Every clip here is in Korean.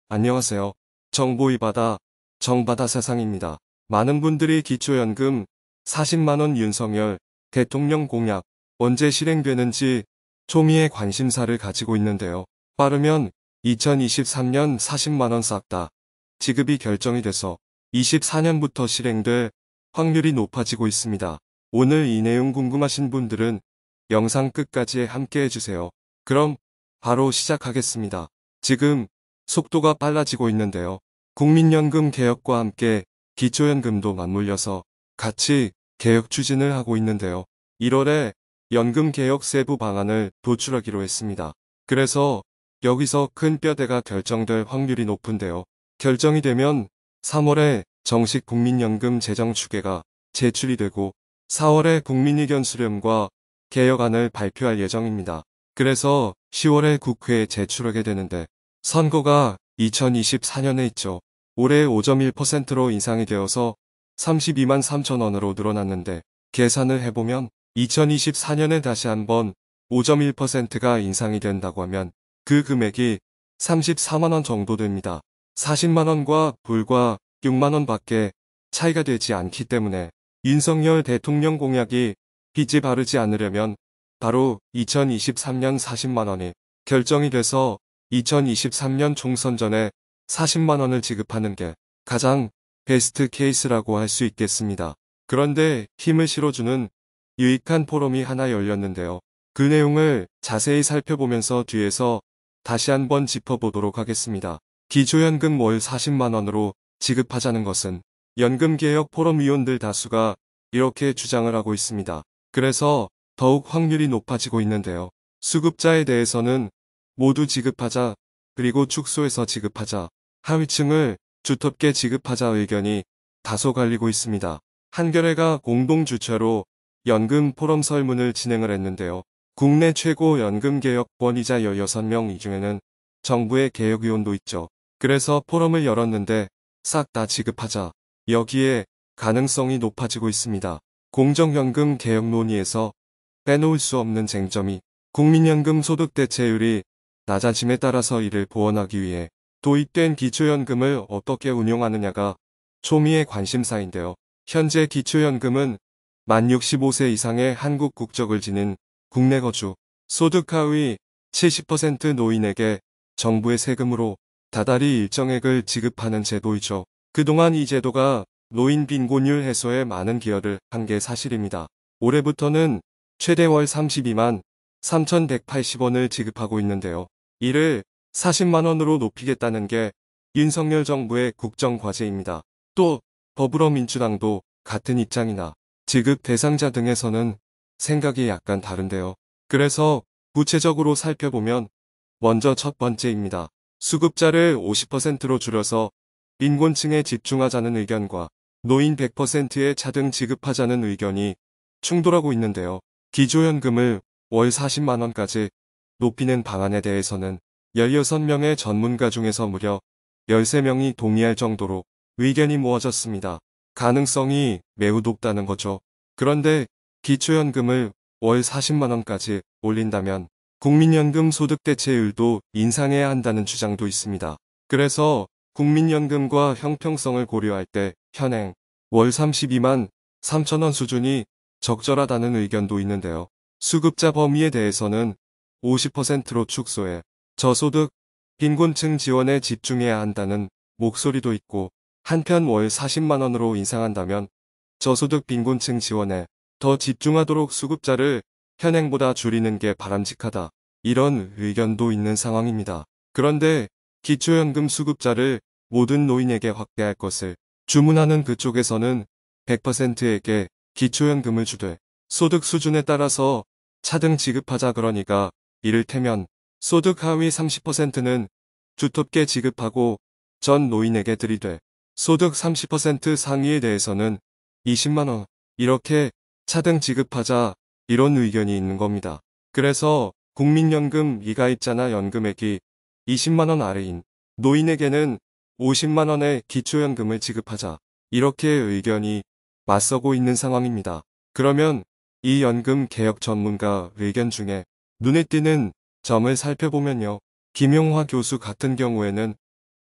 안녕하세요. 정보이바다, 정바다 세상입니다. 많은 분들이 기초연금 40만원 윤석열 대통령 공약 언제 실행되는지 초미의 관심사를 가지고 있는데요. 빠르면 2023년 40만원 싹 다 지급이 결정이 돼서 24년부터 실행될 확률이 높아지고 있습니다. 오늘 이 내용 궁금하신 분들은 영상 끝까지 함께 해주세요. 그럼 바로 시작하겠습니다. 지금 속도가 빨라지고 있는데요. 국민연금 개혁과 함께 기초연금도 맞물려서 같이 개혁 추진을 하고 있는데요. 1월에 연금 개혁 세부 방안을 도출하기로 했습니다. 그래서 여기서 큰 뼈대가 결정될 확률이 높은데요. 결정이 되면 3월에 정식 국민연금 재정 추계가 제출이 되고 4월에 국민의견 수렴과 개혁안을 발표할 예정입니다. 그래서 10월에 국회에 제출하게 되는데 선거가 2024년에 있죠. 올해 5.1%로 인상이 되어서 32만 3천 원으로 늘어났는데 계산을 해보면 2024년에 다시 한번 5.1%가 인상이 된다고 하면 그 금액이 34만 원 정도 됩니다. 40만 원과 불과 6만 원 밖에 차이가 되지 않기 때문에 윤석열 대통령 공약이 빚이 바르지 않으려면 바로 2023년 40만 원이 결정이 돼서 2023년 총선 전에 40만 원을 지급하는 게 가장 베스트 케이스라고 할 수 있겠습니다. 그런데 힘을 실어주는 유익한 포럼이 하나 열렸는데요. 그 내용을 자세히 살펴보면서 뒤에서 다시 한번 짚어보도록 하겠습니다. 기초연금 월 40만 원으로 지급하자는 것은 연금개혁 포럼 위원들 다수가 이렇게 주장을 하고 있습니다. 그래서 더욱 확률이 높아지고 있는데요. 수급자에 대해서는 모두 지급하자, 그리고 축소해서 지급하자, 하위층을 두텁게 지급하자 의견이 다소 갈리고 있습니다. 한겨레가 공동주최로 연금 포럼 설문을 진행을 했는데요. 국내 최고 연금개혁 권위자 16명 이 중에는 정부의 개혁위원도 있죠. 그래서 포럼을 열었는데 싹 다 지급하자. 여기에 가능성이 높아지고 있습니다. 공정연금 개혁 논의에서 빼놓을 수 없는 쟁점이 국민연금 소득 대체율이 낮아짐에 따라서 이를 보완하기 위해 도입된 기초연금을 어떻게 운용하느냐가 초미의 관심사인데요. 현재 기초연금은 만 65세 이상의 한국 국적을 지닌 국내 거주, 소득 하위 70% 노인에게 정부의 세금으로 다달이 일정액을 지급하는 제도이죠. 그동안 이 제도가 노인 빈곤율 해소에 많은 기여를 한 게 사실입니다. 올해부터는 최대 월 32만 3,180원을 지급하고 있는데요. 이를 40만 원으로 높이겠다는 게 윤석열 정부의 국정과제입니다. 또 더불어민주당도 같은 입장이나 지급 대상자 등에서는 생각이 약간 다른데요. 그래서 구체적으로 살펴보면 먼저 첫 번째입니다. 수급자를 50%로 줄여서 빈곤층에 집중하자는 의견과 노인 100%의 차등 지급하자는 의견이 충돌하고 있는데요. 기초연금을 월 40만 원까지 높이는 방안에 대해서는 16명의 전문가 중에서 무려 13명이 동의할 정도로 의견이 모아졌습니다. 가능성이 매우 높다는 거죠. 그런데 기초연금을 월 40만 원까지 올린다면 국민연금 소득 대체율도 인상해야 한다는 주장도 있습니다. 그래서 국민연금과 형평성을 고려할 때 현행 월 32만 3천 원 수준이 적절하다는 의견도 있는데요. 수급자 범위에 대해서는 50%로 축소해 저소득, 빈곤층 지원에 집중해야 한다는 목소리도 있고 한편 월 40만 원으로 인상한다면 저소득 빈곤층 지원에 더 집중하도록 수급자를 현행보다 줄이는 게 바람직하다. 이런 의견도 있는 상황입니다. 그런데 기초연금 수급자를 모든 노인에게 확대할 것을 주문하는 그쪽에서는 100%에게 기초연금을 주되 소득 수준에 따라서 차등 지급하자 그러니까 이를테면 소득 하위 30%는 두텁게 지급하고 전 노인에게 들이되 소득 30% 상위에 대해서는 20만 원 이렇게 차등 지급하자 이런 의견이 있는 겁니다. 그래서 국민연금 이가입자나 연금액이 20만 원 아래인 노인에게는 50만 원의 기초연금을 지급하자 이렇게 의견이 맞서고 있는 상황입니다. 그러면 이 연금 개혁 전문가 의견 중에 눈에 띄는 점을 살펴보면요. 김용화 교수 같은 경우에는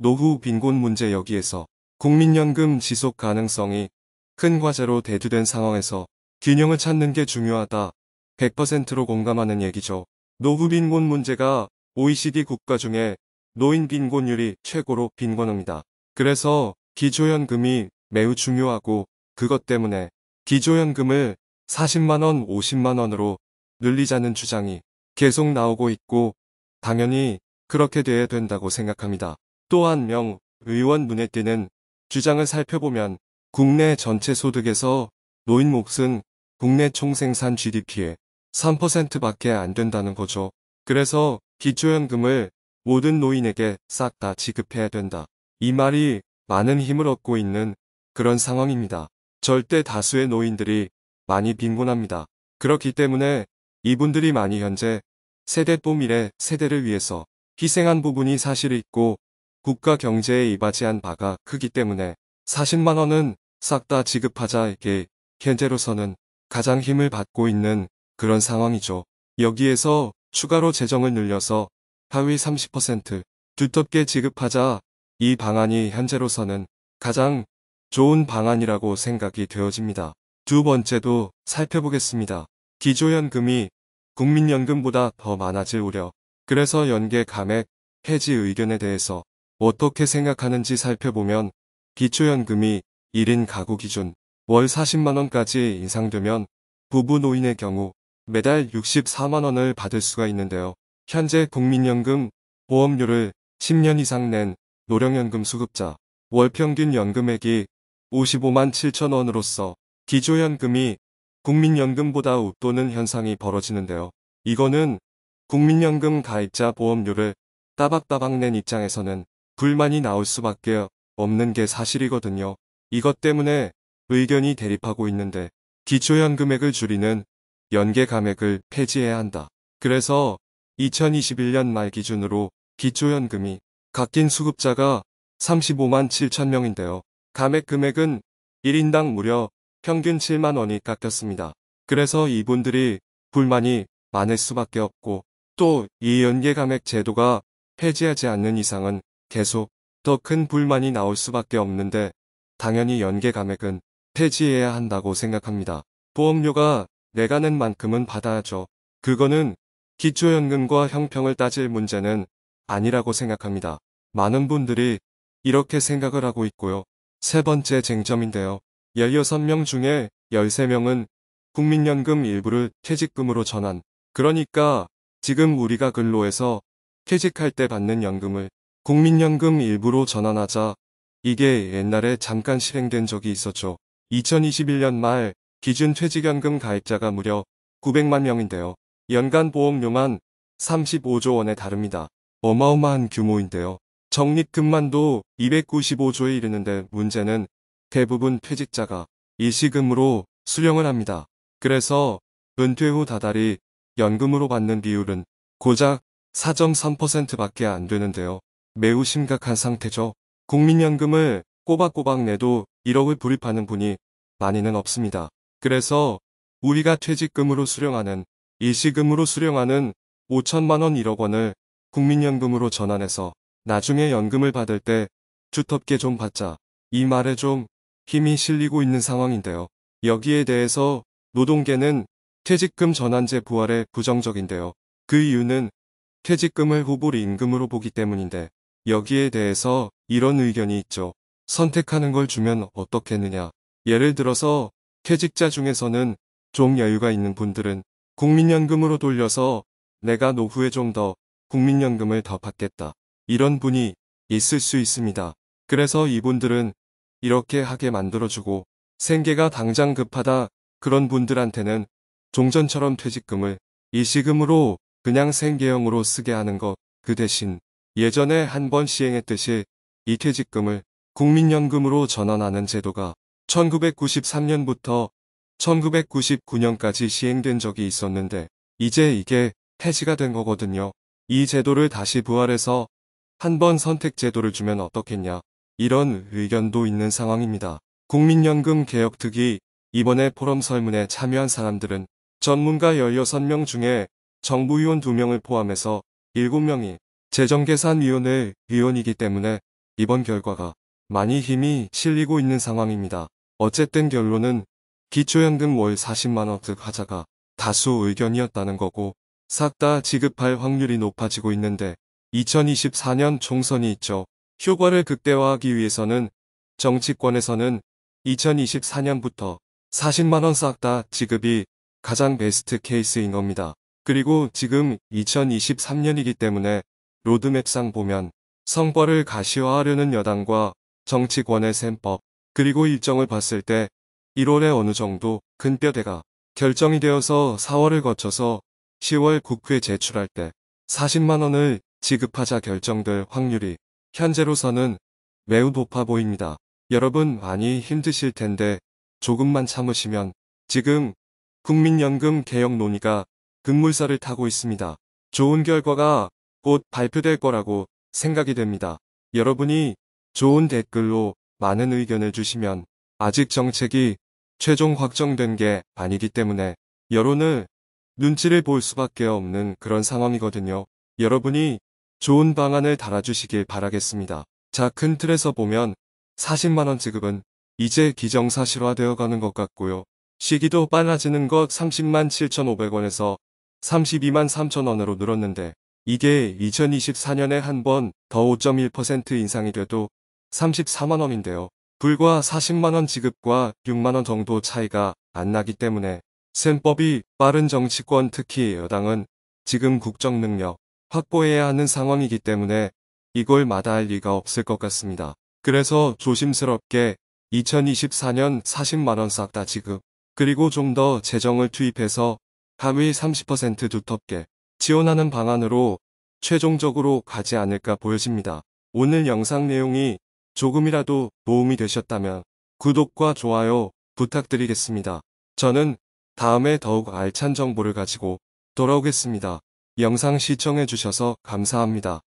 노후 빈곤 문제 여기에서 국민연금 지속 가능성이 큰 과제로 대두된 상황에서 균형을 찾는 게 중요하다. 100%로 공감하는 얘기죠. 노후 빈곤 문제가 OECD 국가 중에 노인 빈곤율이 최고로 빈곤합니다. 그래서 기초연금이 매우 중요하고 그것 때문에 기초연금을 40만원, 50만원으로 늘리자는 주장이 계속 나오고 있고 당연히 그렇게 돼야 된다고 생각합니다. 또 한 명 의원 눈에 띄는 주장을 살펴보면 국내 전체 소득에서 노인 몫은 국내 총생산 GDP의 3%밖에 안 된다는 거죠. 그래서 기초연금을 모든 노인에게 싹 다 지급해야 된다. 이 말이 많은 힘을 얻고 있는 그런 상황입니다. 절대 다수의 노인들이 많이 빈곤합니다. 그렇기 때문에 이분들이 많이 현재 세대 또 미래 세대를 위해서 희생한 부분이 사실 있고 국가 경제에 이바지한 바가 크기 때문에 40만원은 싹 다 지급하자 이게 현재로서는 가장 힘을 받고 있는 그런 상황이죠. 여기에서 추가로 재정을 늘려서 하위 30% 두텁게 지급하자 이 방안이 현재로서는 가장 좋은 방안이라고 생각이 되어집니다. 두 번째도 살펴보겠습니다. 기초연금이 국민연금보다 더 많아질 우려. 그래서 연계 감액 폐지 의견에 대해서 어떻게 생각하는지 살펴보면 기초연금이 1인 가구 기준 월 40만원까지 인상되면 부부 노인의 경우 매달 64만원을 받을 수가 있는데요. 현재 국민연금 보험료를 10년 이상 낸 노령연금 수급자 월 평균 연금액이 55만 7천원으로서 기초연금이 국민연금보다 웃도는 현상이 벌어지는데요. 이거는 국민연금 가입자 보험료를 따박따박 낸 입장에서는 불만이 나올 수밖에 없는 게 사실이거든요. 이것 때문에 의견이 대립하고 있는데 기초연금액을 줄이는 연계 감액을 폐지해야 한다. 그래서 2021년 말 기준으로 기초연금이 깎인 수급자가 35만 7천 명인데요. 감액 금액은 1인당 무려 평균 7만 원이 깎였습니다. 그래서 이분들이 불만이 많을 수밖에 없고 또 이 연계 감액 제도가 폐지하지 않는 이상은 계속 더 큰 불만이 나올 수밖에 없는데 당연히 연계 감액은 폐지해야 한다고 생각합니다. 보험료가 내가 낸 만큼은 받아야죠. 그거는 기초연금과 형평을 따질 문제는 아니라고 생각합니다. 많은 분들이 이렇게 생각을 하고 있고요. 세 번째 쟁점인데요. 16명 중에 13명은 국민연금 일부를 퇴직금으로 전환. 그러니까 지금 우리가 근로해서 퇴직할 때 받는 연금을 국민연금 일부로 전환하자. 이게 옛날에 잠깐 실행된 적이 있었죠. 2021년 말 기준 퇴직연금 가입자가 무려 900만 명인데요. 연간 보험료만 35조 원에 다릅니다. 어마어마한 규모인데요. 적립금만도 295조에 이르는데 문제는 대부분 퇴직자가 일시금으로 수령을 합니다. 그래서 은퇴 후 다달이 연금으로 받는 비율은 고작 4.3%밖에 안 되는데요. 매우 심각한 상태죠. 국민연금을 꼬박꼬박 내도 1억을 불입하는 분이 많이는 없습니다. 그래서 우리가 퇴직금으로 수령하는 일시금으로 수령하는 5천만 원 1억 원을 국민연금으로 전환해서 나중에 연금을 받을 때 두텁게 좀 받자. 이 말에 좀 힘이 실리고 있는 상황인데요. 여기에 대해서 노동계는 퇴직금 전환제 부활에 부정적인데요. 그 이유는 퇴직금을 후불 임금으로 보기 때문인데 여기에 대해서 이런 의견이 있죠. 선택하는 걸 주면 어떻겠느냐. 예를 들어서 퇴직자 중에서는 좀 여유가 있는 분들은 국민연금으로 돌려서 내가 노후에 좀 더 국민연금을 더 받겠다. 이런 분이 있을 수 있습니다. 그래서 이분들은 이렇게 하게 만들어주고 생계가 당장 급하다 그런 분들한테는 종전처럼 퇴직금을 일시금으로 그냥 생계형으로 쓰게 하는 것. 그 대신 예전에 한 번 시행했듯이 이 퇴직금을 국민연금으로 전환하는 제도가 1993년부터 1999년까지 시행된 적이 있었는데 이제 이게 폐지가 된 거거든요. 이 제도를 다시 부활해서 한 번 선택 제도를 주면 어떻겠냐. 이런 의견도 있는 상황입니다. 국민연금 개혁특위 이번에 포럼 설문에 참여한 사람들은 전문가 16명 중에 정부위원 2명을 포함해서 7명이 재정계산위원회 위원이기 때문에 이번 결과가 많이 힘이 실리고 있는 상황입니다. 어쨌든 결론은 기초연금 월 40만원씩 하자가 다수 의견이었다는 거고 싹 다 지급할 확률이 높아지고 있는데 2024년 총선이 있죠. 효과를 극대화하기 위해서는 정치권에서는 2024년부터 40만원 싹 다 지급이 가장 베스트 케이스인 겁니다. 그리고 지금 2023년이기 때문에 로드맵상 보면 성과를 가시화하려는 여당과 정치권의 셈법, 그리고 일정을 봤을 때 1월에 어느 정도 큰 뼈대가 결정이 되어서 4월을 거쳐서 10월 국회에 제출할 때 40만원을 지급하자 결정될 확률이 현재로서는 매우 높아 보입니다. 여러분 많이 힘드실 텐데 조금만 참으시면 지금 국민연금 개혁 논의가 급물살을 타고 있습니다. 좋은 결과가 곧 발표될 거라고 생각이 됩니다. 여러분이 좋은 댓글로 많은 의견을 주시면 아직 정책이 최종 확정된 게 아니기 때문에 여론을 눈치를 볼 수밖에 없는 그런 상황이거든요. 여러분이 좋은 방안을 달아주시길 바라겠습니다. 자, 큰 틀에서 보면 40만원 지급은 이제 기정사실화되어 가는 것 같고요. 시기도 빨라지는 것 30만 7,500원에서 32만 3천원으로 늘었는데 이게 2024년에 한 번 더 5.1% 인상이 돼도 34만원인데요. 불과 40만원 지급과 6만원 정도 차이가 안 나기 때문에 셈법이 빠른 정치권 특히 여당은 지금 국정 능력 확보해야 하는 상황이기 때문에 이걸 마다할 리가 없을 것 같습니다. 그래서 조심스럽게 2024년 40만원 싹 다 지급, 그리고 좀 더 재정을 투입해서 하위 30% 두텁게 지원하는 방안으로 최종적으로 가지 않을까 보여집니다. 오늘 영상 내용이 조금이라도 도움이 되셨다면 구독과 좋아요 부탁드리겠습니다. 저는 다음에 더욱 알찬 정보를 가지고 돌아오겠습니다. 영상 시청해주셔서 감사합니다.